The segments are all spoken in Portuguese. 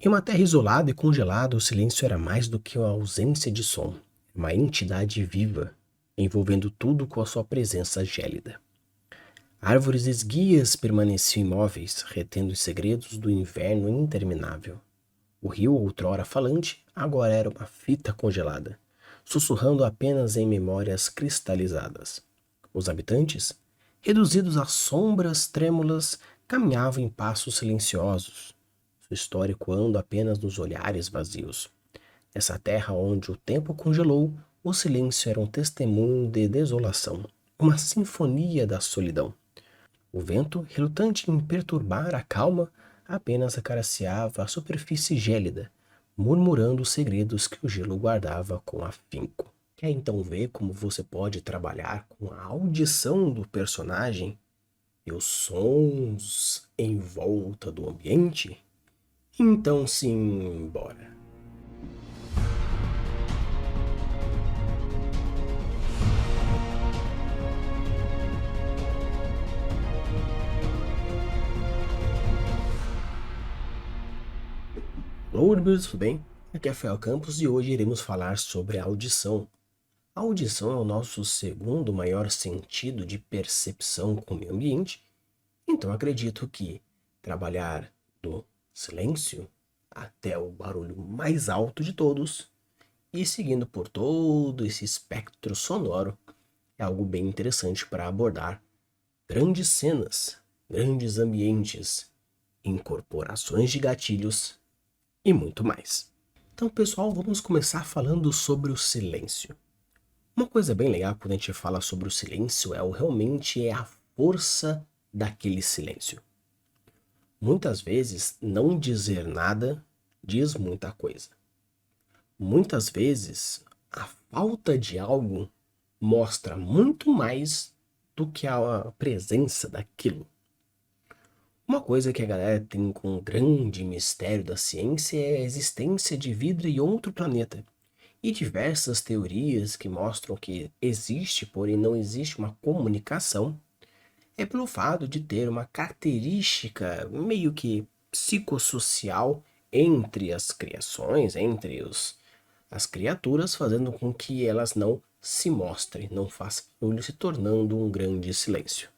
Em uma terra isolada e congelada, o silêncio era mais do que a ausência de som. Uma entidade viva, envolvendo tudo com a sua presença gélida. Árvores esguias permaneciam imóveis, retendo os segredos do inverno interminável. O rio, outrora falante, agora era uma fita congelada, sussurrando apenas em memórias cristalizadas. Os habitantes, reduzidos a sombras trêmulas, caminhavam em passos silenciosos, sua história ecoando apenas nos olhares vazios. Nessa terra onde o tempo congelou, o silêncio era um testemunho de desolação, uma sinfonia da solidão. O vento, relutante em perturbar a calma, apenas acariciava a superfície gélida, murmurando os segredos que o gelo guardava com afinco. Quer então ver como você pode trabalhar com a audição do personagem e os sons em volta do ambiente? Então sim, bora! Olá, Urbios, tudo bem? Aqui é Rafael Campos e hoje iremos falar sobre a audição. A audição é o nosso segundo maior sentido de percepção com o meio ambiente, então acredito que trabalhar do silêncio até o barulho mais alto de todos e seguindo por todo esse espectro sonoro é algo bem interessante para abordar grandes cenas, grandes ambientes, incorporações de gatilhos e muito mais. Então, pessoal, vamos começar falando sobre o silêncio. Uma coisa bem legal quando a gente fala sobre o silêncio realmente é a força daquele silêncio. Muitas vezes, não dizer nada diz muita coisa. Muitas vezes, a falta de algo mostra muito mais do que a presença daquilo. Uma coisa que a galera tem com um grande mistério da ciência é a existência de vida em outro planeta. E diversas teorias que mostram que existe, porém não existe uma comunicação, é pelo fato de ter uma característica meio que psicossocial entre as criações, as criaturas, fazendo com que elas não se mostrem, não façam barulho, se tornando um grande silêncio.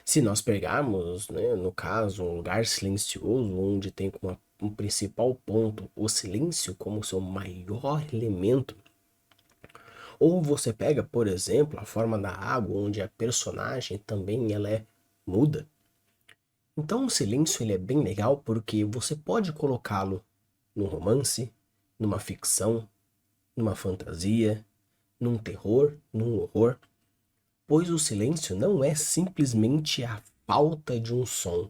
Se nós pegarmos, né, no caso, um lugar silencioso, onde tem como um principal ponto o silêncio como seu maior elemento, ou você pega, por exemplo, a forma da água, onde a personagem também ela é muda. Então o silêncio ele é bem legal porque você pode colocá-lo num romance, numa ficção, numa fantasia, num terror, num horror, pois o silêncio não é simplesmente a falta de um som,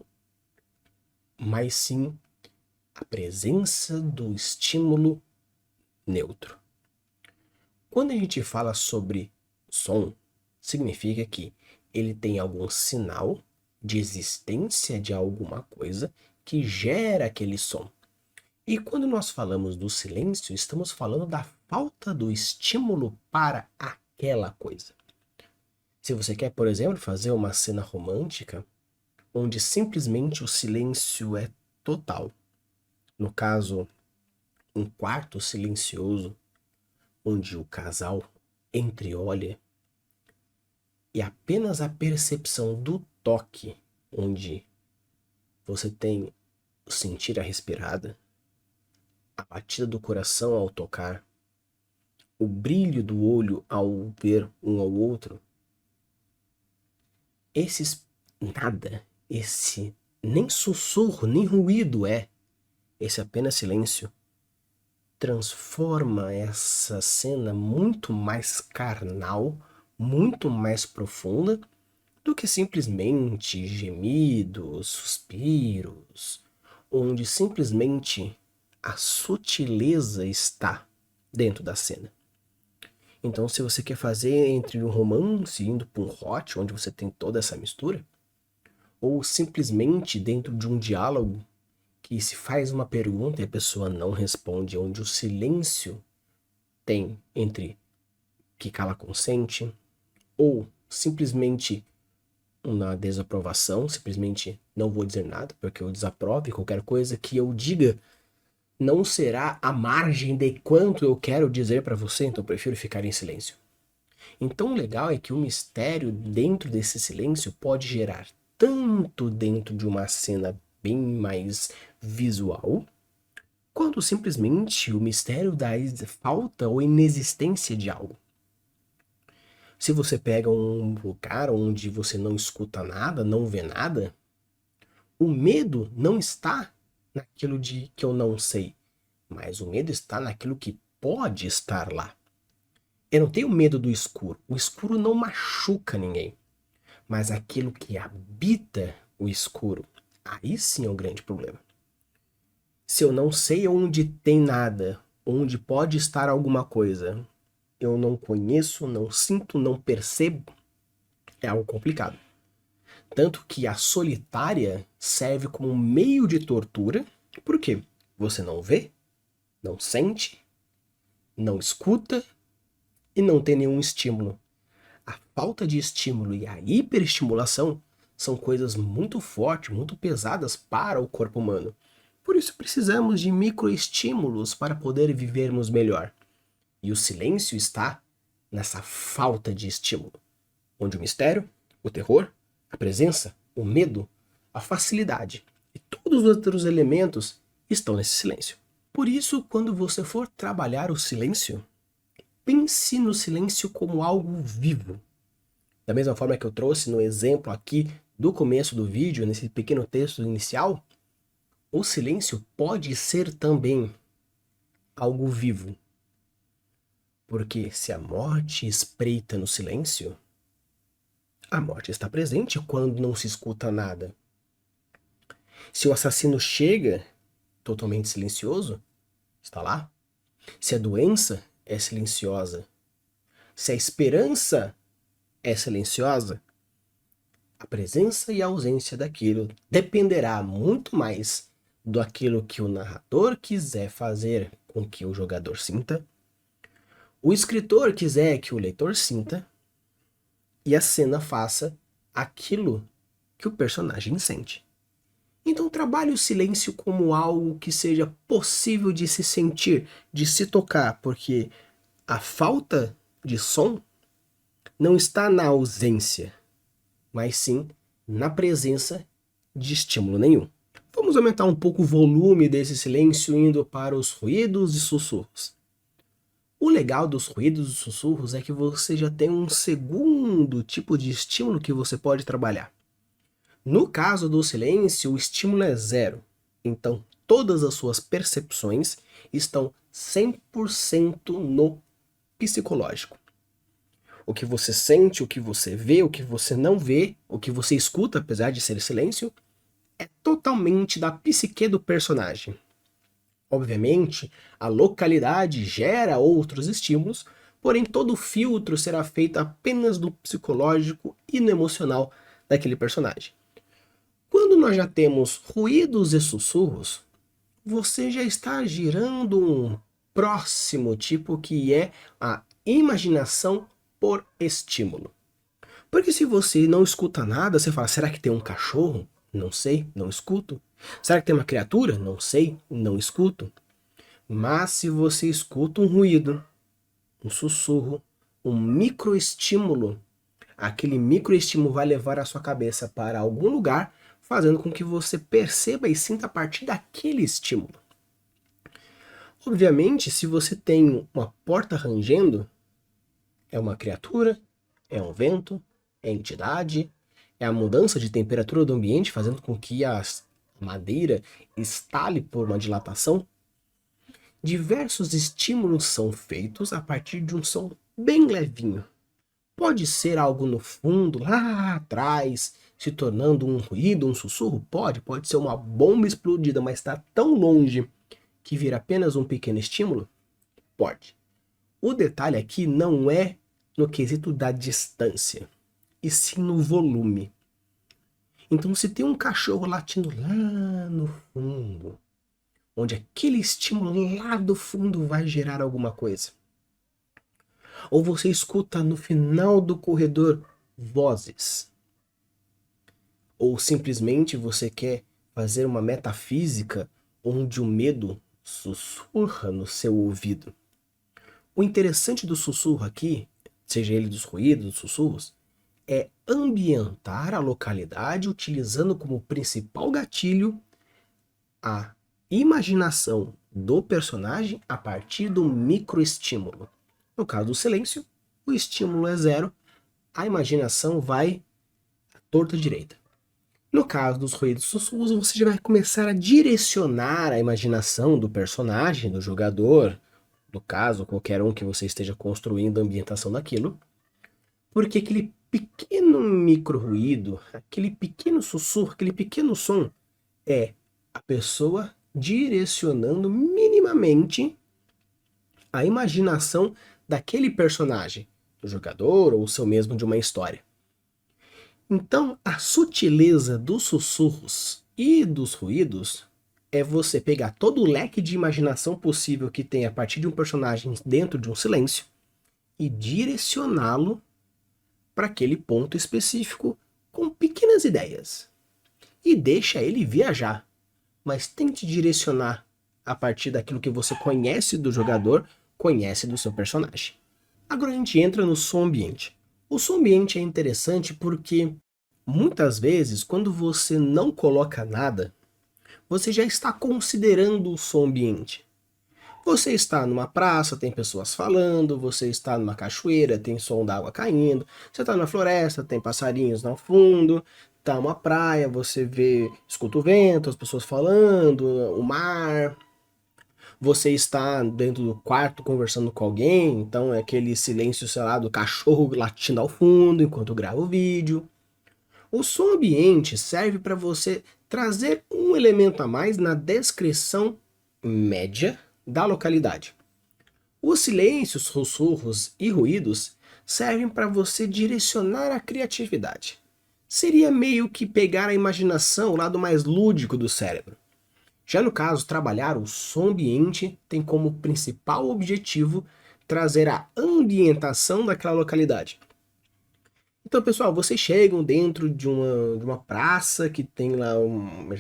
mas sim a presença do estímulo neutro. Quando a gente fala sobre som, significa que ele tem algum sinal de existência de alguma coisa que gera aquele som. E quando nós falamos do silêncio, estamos falando da falta do estímulo para aquela coisa. Se você quer, por exemplo, fazer uma cena romântica, onde simplesmente o silêncio é total, no caso, um quarto silencioso, onde o casal entreolha e apenas a percepção do toque, onde você tem o sentir a respirada, a batida do coração ao tocar, o brilho do olho ao ver um ao outro, esses nada, esse nem sussurro, nem ruído esse apenas silêncio, transforma essa cena muito mais carnal, muito mais profunda do que simplesmente gemidos, suspiros, onde simplesmente a sutileza está dentro da cena. Então, se você quer fazer entre um romance indo para um hot, onde você tem toda essa mistura, ou simplesmente dentro de um diálogo que se faz uma pergunta e a pessoa não responde, onde o silêncio tem entre que cala consente, ou simplesmente uma desaprovação, simplesmente não vou dizer nada, porque eu desaprovo e qualquer coisa que eu diga não será à margem de quanto eu quero dizer para você, então eu prefiro ficar em silêncio. Então o legal é que o mistério dentro desse silêncio pode gerar tanto dentro de uma cena bem mais visual, quanto simplesmente o mistério da falta ou inexistência de algo. Se você pega um lugar onde você não escuta nada, não vê nada, o medo não está naquilo de que eu não sei, mas o medo está naquilo que pode estar lá. Eu não tenho medo do escuro. O escuro não machuca ninguém. Mas aquilo que habita o escuro, aí sim é um grande problema. Se eu não sei onde tem nada, onde pode estar alguma coisa, eu não conheço, não sinto, não percebo, é algo complicado. Tanto que a solitária serve como um meio de tortura. Por quê? Você não vê, não sente, não escuta e não tem nenhum estímulo. A falta de estímulo e a hiperestimulação são coisas muito fortes, muito pesadas para o corpo humano. Por isso precisamos de microestímulos para poder vivermos melhor. E o silêncio está nessa falta de estímulo, onde o mistério, o terror, a presença, o medo, a facilidade e todos os outros elementos estão nesse silêncio. Por isso, quando você for trabalhar o silêncio, pense no silêncio como algo vivo. Da mesma forma que eu trouxe no exemplo aqui do começo do vídeo, nesse pequeno texto inicial, o silêncio pode ser também algo vivo. Porque se a morte espreita no silêncio, a morte está presente quando não se escuta nada. Se o assassino chega totalmente silencioso, está lá. Se a doença é silenciosa, se a esperança é silenciosa, a presença e a ausência daquilo dependerá muito mais do aquilo que o narrador quiser fazer com que o jogador sinta, o escritor quiser que o leitor sinta, e a cena faça aquilo que o personagem sente. Então trabalhe o silêncio como algo que seja possível de se sentir, de se tocar, porque a falta de som não está na ausência, mas sim na presença de estímulo nenhum. Vamos aumentar um pouco o volume desse silêncio indo para os ruídos e sussurros. O legal dos ruídos e sussurros é que você já tem um segundo tipo de estímulo que você pode trabalhar. No caso do silêncio, o estímulo é zero. Então, todas as suas percepções estão 100% no psicológico. O que você sente, o que você vê, o que você não vê, o que você escuta, apesar de ser silêncio, é totalmente da psique do personagem. Obviamente, a localidade gera outros estímulos, porém todo o filtro será feito apenas do psicológico e no emocional daquele personagem. Quando nós já temos ruídos e sussurros, você já está girando um próximo tipo que é a imaginação por estímulo. Porque se você não escuta nada, você fala, será que tem um cachorro? Não sei, não escuto. Será que tem uma criatura? Não sei, não escuto. Mas se você escuta um ruído, um sussurro, um microestímulo, aquele microestímulo vai levar a sua cabeça para algum lugar, fazendo com que você perceba e sinta a partir daquele estímulo. Obviamente, se você tem uma porta rangendo, é uma criatura, é um vento, é entidade, é a mudança de temperatura do ambiente, fazendo com que a madeira estale por uma dilatação. Diversos estímulos são feitos a partir de um som bem levinho. Pode ser algo no fundo, lá atrás, se tornando um ruído, um sussurro? Pode ser uma bomba explodida, mas está tão longe que vira apenas um pequeno estímulo? Pode. O detalhe aqui não é no quesito da distância, e sim no volume. Então, se tem um cachorro latindo lá no fundo, onde aquele estímulo lá do fundo vai gerar alguma coisa, ou você escuta no final do corredor vozes, ou simplesmente você quer fazer uma metafísica onde o medo sussurra no seu ouvido. O interessante do sussurro aqui, seja ele dos ruídos, dos sussurros, é ambientar a localidade utilizando como principal gatilho a imaginação do personagem a partir do microestímulo. No caso do silêncio, o estímulo é zero, a imaginação vai à torta direita. No caso dos ruídos e sussurros, você já vai começar a direcionar a imaginação do personagem, do jogador, no caso, qualquer um que você esteja construindo a ambientação daquilo, porque aquele pequeno micro ruído, aquele pequeno sussurro, aquele pequeno som é a pessoa direcionando minimamente a imaginação daquele personagem, do jogador ou seu mesmo de uma história. Então, a sutileza dos sussurros e dos ruídos é você pegar todo o leque de imaginação possível que tem a partir de um personagem dentro de um silêncio e direcioná-lo para aquele ponto específico com pequenas ideias. E deixa ele viajar, mas tente direcionar a partir daquilo que você conhece do jogador, conhece do seu personagem. Agora a gente entra no som ambiente. O som ambiente é interessante porque muitas vezes, quando você não coloca nada, você já está considerando o som ambiente. Você está numa praça, tem pessoas falando, você está numa cachoeira, tem som da água caindo, você está na floresta, tem passarinhos no fundo, tá uma praia, você vê, escuta o vento, as pessoas falando, o mar. Você está dentro do quarto conversando com alguém, então é aquele silêncio, sei lá, do cachorro latindo ao fundo enquanto grava o vídeo. O som ambiente serve para você trazer um elemento a mais na descrição média da localidade. Os silêncios, sussurros e ruídos servem para você direcionar a criatividade. Seria meio que pegar a imaginação, o lado mais lúdico do cérebro. Já no caso, trabalhar o som ambiente tem como principal objetivo trazer a ambientação daquela localidade. Então, pessoal, vocês chegam dentro de uma praça que tem lá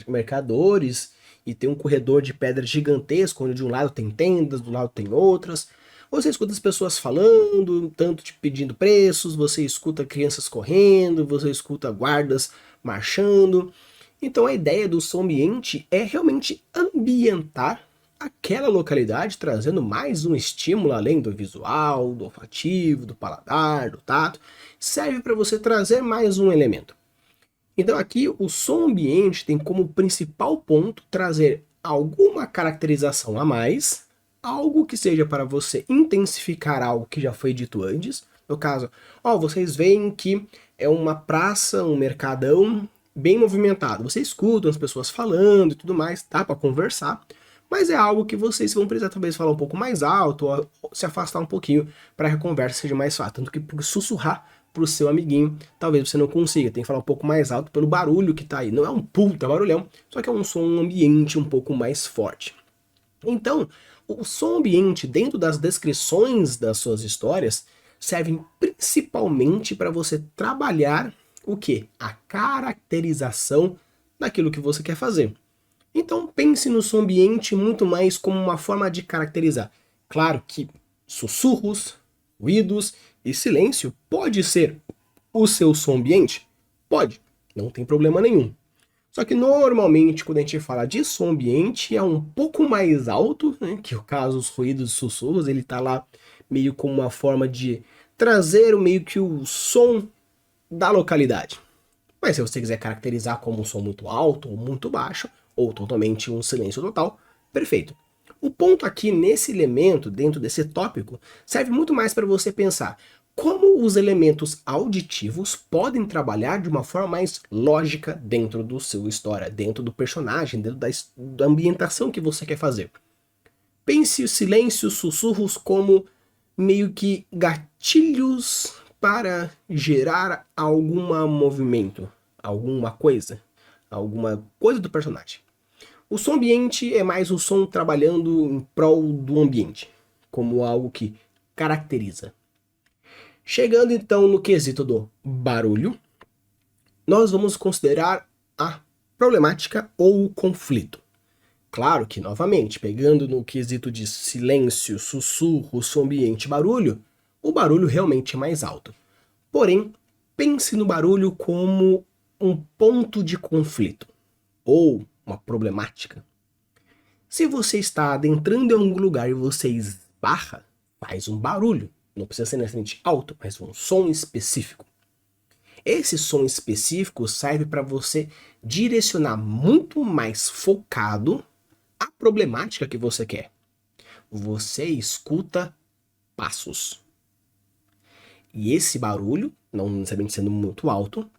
mercadores e tem um corredor de pedra gigantesco, onde de um lado tem tendas, do lado tem outras. Você escuta as pessoas falando, tanto te pedindo preços, você escuta crianças correndo, você escuta guardas marchando. Então a ideia do som ambiente é realmente ambientar aquela localidade, trazendo mais um estímulo além do visual, do olfativo, do paladar, do tato. Serve para você trazer mais um elemento. Então aqui o som ambiente tem como principal ponto trazer alguma caracterização a mais, algo que seja para você intensificar algo que já foi dito antes. No caso, vocês veem que é uma praça, um mercadão bem movimentado. Você escuta as pessoas falando e tudo mais, dá para conversar, mas é algo que vocês vão precisar talvez falar um pouco mais alto ou se afastar um pouquinho para que a conversa seja mais fácil. Tanto que por sussurrar pro seu amiguinho, talvez você não consiga, tem que falar um pouco mais alto pelo barulho que tá aí. Não é um puta barulhão, só que é um som ambiente um pouco mais forte. Então, o som ambiente dentro das descrições das suas histórias servem principalmente para você trabalhar o que? A caracterização daquilo que você quer fazer. Então pense no som ambiente muito mais como uma forma de caracterizar. Claro que sussurros, ruídos e silêncio pode ser o seu som ambiente? Pode, não tem problema nenhum. Só que normalmente quando a gente fala de som ambiente é um pouco mais alto, né, que o caso os ruídos e sussurros, ele está lá meio como uma forma de trazer meio que o som da localidade. Mas se você quiser caracterizar como um som muito alto ou muito baixo, ou totalmente um silêncio total, perfeito. O ponto aqui nesse elemento, dentro desse tópico, serve muito mais para você pensar como os elementos auditivos podem trabalhar de uma forma mais lógica dentro do seu história, dentro do personagem, dentro da ambientação que você quer fazer. Pense os silêncios, sussurros como meio que gatilhos para gerar algum movimento, alguma coisa do personagem. O som ambiente é mais o som trabalhando em prol do ambiente, como algo que caracteriza. Chegando então no quesito do barulho, nós vamos considerar a problemática ou o conflito. Claro que, novamente, pegando no quesito de silêncio, sussurro, som ambiente, barulho, o barulho realmente é mais alto. Porém, pense no barulho como um ponto de conflito ou uma problemática. Se você está adentrando em algum lugar e você esbarra, faz um barulho. Não precisa ser necessariamente alto, mas um som específico. Esse som específico serve para você direcionar muito mais focado a problemática que você quer. Você escuta passos. E esse barulho, não necessariamente sendo muito alto,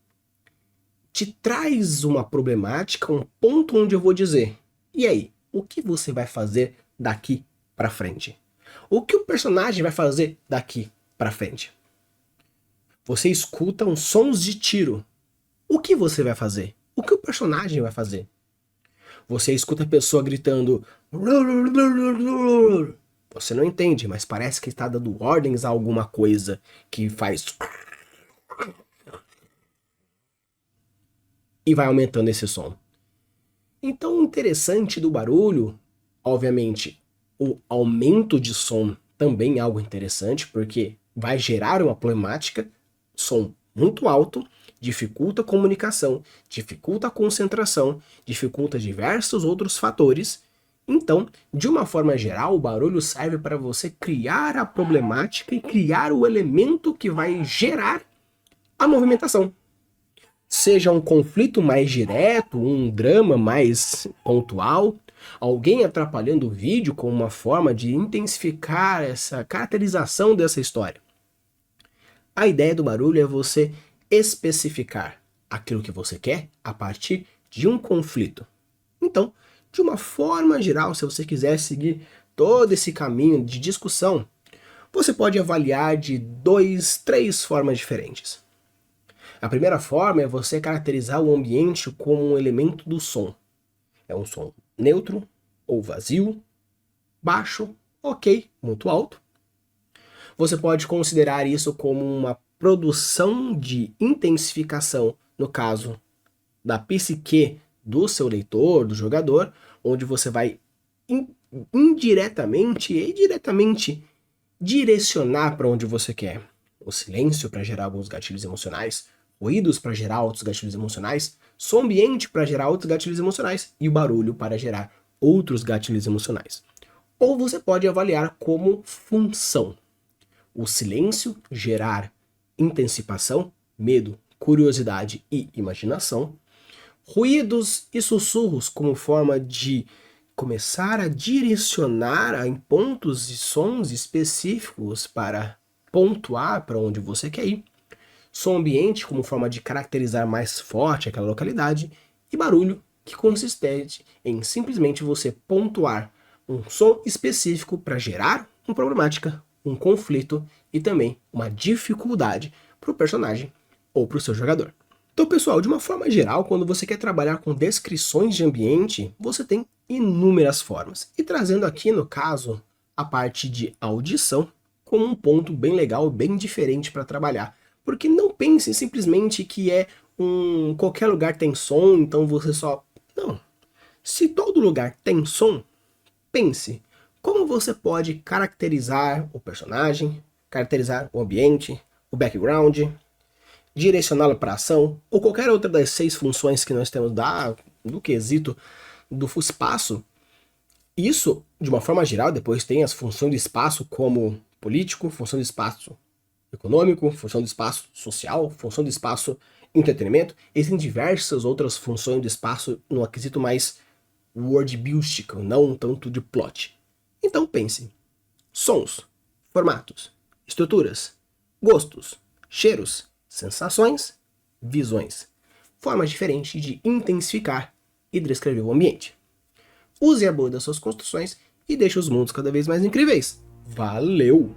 te traz uma problemática, um ponto onde eu vou dizer: e aí, o que você vai fazer daqui para frente? O que o personagem vai fazer daqui para frente? Você escuta uns sons de tiro. O que você vai fazer? O que o personagem vai fazer? Você escuta a pessoa gritando. Você não entende, mas parece que está dando ordens a alguma coisa que faz. E vai aumentando esse som. Então, o interessante do barulho, obviamente, o aumento de som também é algo interessante, porque vai gerar uma problemática, som muito alto, dificulta a comunicação, dificulta a concentração, dificulta diversos outros fatores. Então, de uma forma geral, o barulho serve para você criar a problemática e criar o elemento que vai gerar a movimentação. Seja um conflito mais direto, um drama mais pontual, alguém atrapalhando o vídeo como uma forma de intensificar essa caracterização dessa história. A ideia do barulho é você especificar aquilo que você quer a partir de um conflito. Então, de uma forma geral, se você quiser seguir todo esse caminho de discussão, você pode avaliar de 3 formas diferentes. A primeira forma é você caracterizar o ambiente como um elemento do som. É um som neutro ou vazio, baixo, ok, muito alto. Você pode considerar isso como uma produção de intensificação, no caso da psique do seu leitor, do jogador, onde você vai indiretamente e diretamente direcionar para onde você quer. O silêncio para gerar alguns gatilhos emocionais, ruídos para gerar outros gatilhos emocionais, som ambiente para gerar outros gatilhos emocionais e o barulho para gerar outros gatilhos emocionais. Ou você pode avaliar como função. O silêncio gerar intensificação, medo, curiosidade e imaginação. Ruídos e sussurros como forma de começar a direcionar em pontos e sons específicos para pontuar para onde você quer ir. Som ambiente como forma de caracterizar mais forte aquela localidade. E barulho, que consiste em simplesmente você pontuar um som específico para gerar uma problemática, um conflito e também uma dificuldade para o personagem ou para o seu jogador. Então, pessoal, de uma forma geral, quando você quer trabalhar com descrições de ambiente, você tem inúmeras formas. E trazendo aqui, no caso, a parte de audição como um ponto bem legal, bem diferente para trabalhar. Porque não pense simplesmente que qualquer lugar tem som, então você só... Não. Se todo lugar tem som, pense como você pode caracterizar o personagem, caracterizar o ambiente, o background, direcioná-lo para ação, ou qualquer outra das 6 funções que nós temos do quesito do espaço. Isso, de uma forma geral, depois tem as funções de espaço como político, função de espaço econômico, função de espaço social, função de espaço entretenimento. Existem diversas outras funções de espaço no quesito mais wordbuildistico, não tanto de plot. Então pense: sons, formatos, estruturas, gostos, cheiros, sensações, visões. Formas diferentes de intensificar e descrever o ambiente. Use e aborda suas construções e deixe os mundos cada vez mais incríveis. Valeu!